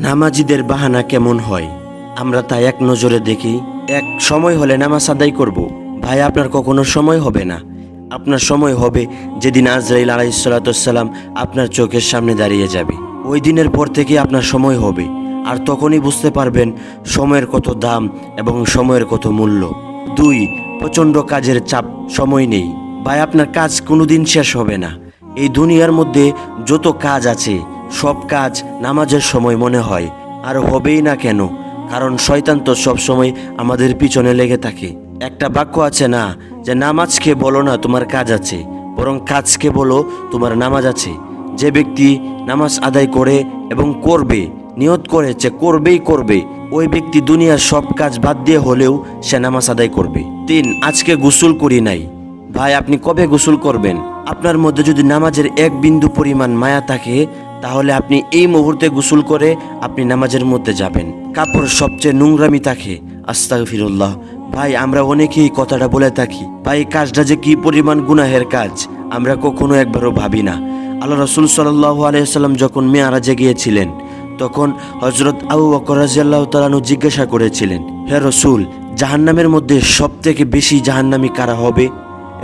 নামাজিদের বাহানা কেমন হয় আমরা তা এক নজরে দেখি। এক সময় হলে নামাজ আদায় করব। ভাই, আপনার কখনো সময় হবে না। আপনার সময় হবে যেদিন আজরাইল আলাইহিসসালাম আপনার চোখের সামনে দাঁড়িয়ে যাবে। ওই দিনের পর থেকে আপনার সময় হবে, আর তখনই বুঝতে পারবেন সময়ের কত দাম এবং সময়ের কত মূল্য। 2, প্রচণ্ড কাজের চাপ, সময় নেই। ভাই, আপনার কাজ কোনোদিন শেষ হবে না। এই দুনিয়ার মধ্যে যত কাজ আছে সব কাজ নামাজের সময় মনে হয়, আর হবেই না কেন? কারণ শয়তান তো সব সময় আমাদের পিছনে লেগে থাকে। একটা বাক্য আছে না, যে নামাজকে বলো না তোমার কাজ আছে, বরং কাজকে বলো তোমার নামাজ আছে। যে ব্যক্তি নামাজ আদায় করে এবং করবে, নিয়ত করেছে করবেই করবে, ওই ব্যক্তি দুনিয়ার সব কাজ বাদ দিয়ে হলেও সে নামাজ আদায় করবে। 3, আজকে গোসল করি নাই। ভাই, আপনি কবে গোসল করবেন? আপনার মধ্যে যদি নামাজের এক বিন্দু পরিমাণ মায়া থাকে, তাহলে আপনি এই মুহূর্তে গোসল করে আপনি নামাজের মধ্যে যাবেন। কাপড় সবচেয়ে নোংরামি থাকে, আস্তাগফিরুল্লাহ। ভাই, আমরা অনেকেই কথাটা বলে থাকি, ভাই কাজটা যে কি পরিমাণ গুনাহের কাজ আমরা কখনো একবারও ভাবি না। আল্লাহ রাসূল সাল্লাল্লাহু আলাইহি ওয়াসাল্লাম যখন মেরাজে গিয়েছিলেন, তখন হযরত আবু বকর রাদিয়াল্লাহু তাআলা আনহু জিজ্ঞাসা করেছিলেন, হে রাসূল, জাহান্নামের মধ্যে সবথেকে বেশি জাহান্নামী কারা হবে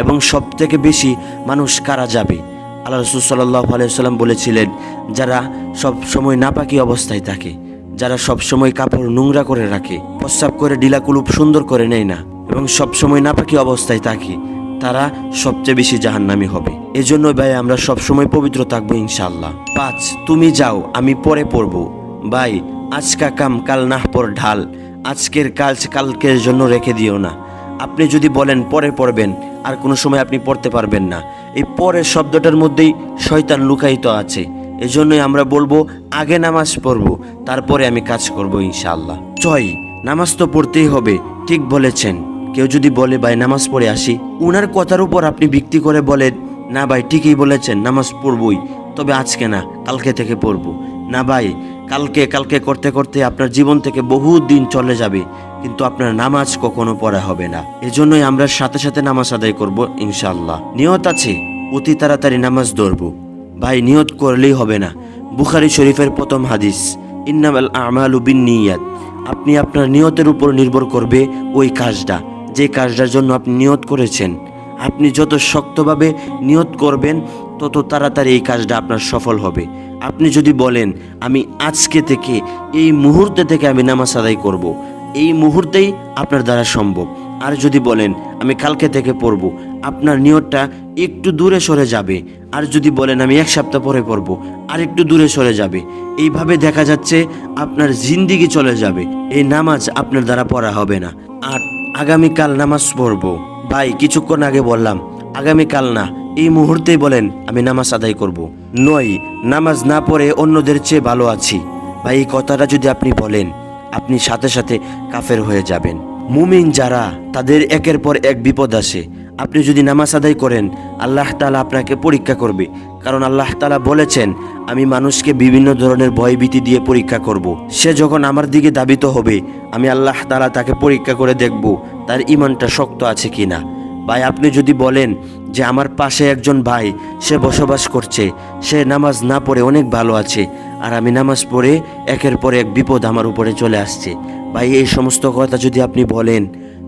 এবং সবথেকে বেশি মানুষ কারা যাবে? আল্লাহ রাসূল সাল্লাল্লাহু আলাইহি ওয়াসাল্লাম বলেছিলেন, যারা সব সময় নাপাকি অবস্থায় থাকে, যারা সব সময় কাপড় নোংরা করে রাখে, প্রস্রাব করে ডিলাকুলুপ সুন্দর করে নেয় না এবং সব সময় নাপাকি অবস্থায় থাকে, তারা সবচেয়ে বেশি জাহান্নামী হবে। এজন্য ভাই, আমরা সব সময় পবিত্র থাকবো ইনশাআল্লাহ। 5, তুমি যাও আমি পরে পড়বো। ভাই, আজকা কাম কাল নাহ পর ঢাল। আজকের কাজ কালকের জন্য রেখে দিও না। আপনি যদি বলেন পরে পড়বেন, আর কোনো সময় আপনি পড়তে পারবেন না। এই পরের শব্দটার মধ্যেই শয়তান লুকায়িত আছে। এজন্যই আমরা বলবো আগে নামাজ পড়বো, তারপরে আমি কাজ করবো ইনশাআল্লাহ। 6, নামাজ তো পড়তেই হবে। ঠিক বলেছেন। কেউ যদি বলে ভাই নামাজ পড়ে আসি, উনার কথার উপর আপনি ভিত্তি করে বলেন, না ভাই ঠিকই বলেছেন, নামাজ পড়বই, তবে আজকে না, কালকে থেকে পড়বো। না ভাই, কালকে করতে করতে আপনার জীবন থেকে বহু দিন চলে যাবে, কিন্তু আপনার নামাজ কখনো পড়া হবে না। এজন্যই আমরা সাথে সাথে নামাজ আদায় করব ইনশাআল্লাহ। নিয়ত আছে অতি তাড়াতাড়ি নামাজ ধরবো। ভাই, নিয়ত করলেই হবে না। বুখারী শরীফের প্রথম হাদিস, ইন্নামাল আমালু বিন্নিয়াত। আপনি আপনার নিয়তের উপর নির্ভর করবে ওই কাজটা, যে কাজটার জন্য আপনি নিয়ত করেছেন। আপনি যত শক্তভাবে নিয়ত করবেন, তত তাড়াতাড়ি এই কাজটা আপনার সফল হবে। আপনি যদি বলেন আমি আজকে থেকে, এই মুহূর্তে থেকে আমি নামাজ আদায় করব, এই মুহূর্তেই আপনার দ্বারা সম্ভব। আর যদি বলেন আমি কালকে থেকে পড়ব, আপনার নিয়তটা একটু দূরে সরে যাবে। আর যদি বলেন আমি 1 সপ্তাহ পরে পড়ব, আর একটু দূরে সরে যাবে। এইভাবে দেখা যাচ্ছে আপনার জিন্দিগি চলে যাবে, এই নামাজ আপনার দ্বারা পড়া হবে না। 8, আগামীকাল নামাজ পড়ব। ভাই, কিছুক্ষণ আগে বললাম আগামীকাল না, এই মুহূর্তেই বলেন আমি নামাজ আদায় করব। 9, নামাজ না পড়ে অন্যদের চেয়ে ভালো আছি। ভাই, এই কথাটা যদি আপনি বলেন, আপনি সাথে সাথে কাফের হয়ে যাবেন। মুমিন যারা, তাদের একের পর এক বিপদ আসে। আপনি যদি নামাজ আদায় করেন, আল্লাহ তাআলা আপনাকে পরীক্ষা করবে। কারণ আল্লাহ তাআলা বলেছেন, আমি মানুষকে বিভিন্ন ধরনের ভয়ভীতি দিয়ে পরীক্ষা করব। সে যখন আমার দিকে ধাবিত হবে, আমি আল্লাহ তাআলা তাকে পরীক্ষা করে দেখব তার ঈমানটা শক্ত আছে কিনা। ভাই, আপনি যদি বলেন যে আমার পাশে একজন ভাই, সে বসবাস করছে, সে নামাজ না পড়ে অনেক ভালো আছে, আর আমি নামাজ পড়ে একের পর এক বিপদ আমার উপরে চলে আসছে। ভাই, এই সমস্ত কথা যদি আপনি বলেন,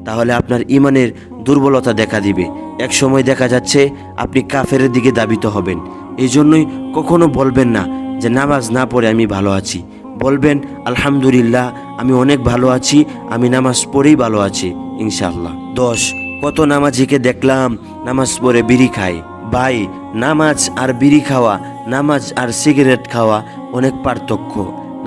তাহলে আপনার ঈমানের দুর্বলতা দেখা দিবে। এক সময় দেখা যাচ্ছে আপনি কাফের দিকে ধাবিত হবেন। এই জন্যই কখনো বলবেন না যে নামাজ না পড়ে আমি ভালো আছি। বলবেন আলহামদুলিল্লাহ, আমি অনেক ভালো আছি, আমি নামাজ পড়েই ভালো আছি ইনশাআল্লাহ। 10, কত নামাজিকে দেখলাম নামাজ পড়ে বিড়ি খায়। ভাই, নামাজ আর বিড়ি খাওয়া, নামাজ আর সিগারেট খাওয়া অনেক পার্থক্য।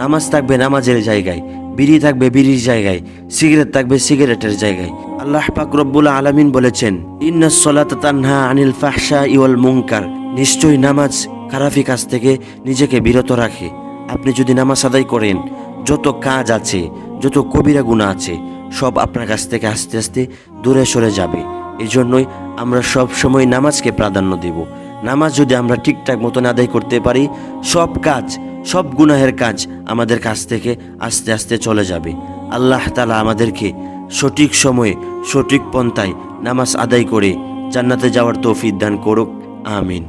নামাজ থাকবে নামাজের জায়গায়, বিড়ি থাকবে বিড়ির জায়গায়, সিগারেট থাকবে সিগারেটের জায়গায়। আল্লাহ পাক রব্বুল আলামিন বলেছেন, ইন্নাস সালাতা তানহা আনিল ফাহশাই ওয়াল মুনকার। নিশ্চয়ই নামাজ খারাপি কাজ থেকে নিজেকে বিরত রাখে। আপনি যদি নামাজ আদায় করেন, যত কাজ আছে, যত কবিরা গুনাহ আছে, সব আপনার কাছ থেকে আস্তে আস্তে দূরে সরে যাবে। এই জন্যই আমরা সব সময় নামাজকে প্রাধান্য দেব। নামাজ যদি আমরা ঠিকঠাক মতন আদায় করতে পারি, সব কাজ, সব গুনাহের কাজ আমাদের কাছ থেকে আস্তে আস্তে চলে যাবে। আল্লাহ তাআলা আমাদেরকে সঠিক সময়ে সঠিক পন্থায় নামাজ আদায় করে জান্নাতে যাওয়ার তৌফিক দান করুক। আমিন।